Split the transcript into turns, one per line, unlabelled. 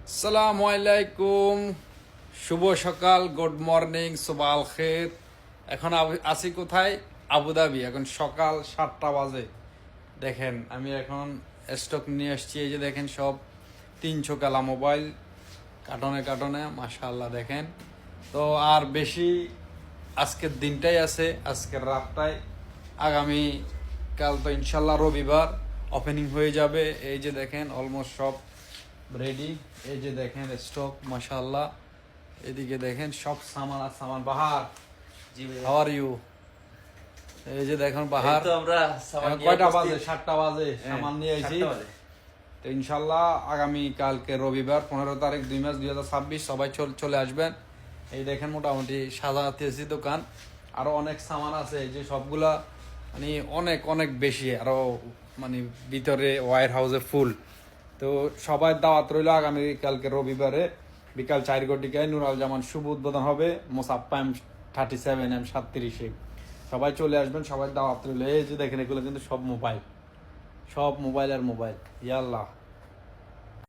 আসসালামু আলাইকুম, শুভ সকাল, গুড মর্নিং, সুবাল খেত। এখন আছি কোথায়? আবুধাবি। এখন সকাল 7টা বাজে। দেখেন আমি এখন স্টক নিয়ে আসছি। এই যে দেখেন সব 300 কালা মোবাইল, কার্টনে কার্টনে, মাশাআল্লাহ। দেখেন তো আর বেশি, আজকের দিনটাই আছে, আজকের রাতটাই। আগামী কাল তো ইনশাল্লাহ রবিবার ওপেনিং হয়ে যাবে। এই যে দেখেন অলমোস্ট সব রেডি। এই যে দেখেন স্টক, মাশাআল্লাহ। এদিকে দেখেন সব সামান আর সামান। বাহার,
জি ভাইয়া।
How are you? এই যে দেখেন
এই
বাহার,
তো আমরা সামান
এখন
নিয়ে
কয়টা
উপস্থিত।
বাজে? 7টা বাজে।
হ্যাঁ,
সামান নিয়ে আইছি।
7টা বাজে।
তো ইনশাল্লাহ আগামী কালকে রবিবার 15 তারিখ 2 মাস 2026 সবাই চলে আসবেন। এই দেখেন মোটামুটি সাজাতেছি দোকান। আরো অনেক সামান আছে, এই যে সবগুলা মানে অনেক অনেক বেশি, আরো মানে ভিতরে ওয়ার হাউসে ফুল। তো সবাই দাওয়াত রইল আগামী কালকে রবিবারে বিকাল 4 ঘটিকায় নুরাল জামান শুভ উদ্বোধন হবে মোসাপ্পা M37 M37। সবাই চলে আসবেন, সবাই দাওয়াত রইল। এই যে দেখেন এগুলো কিন্তু সব মোবাইল, সব মোবাইল আর মোবাইল। ইয়াল্লাহ।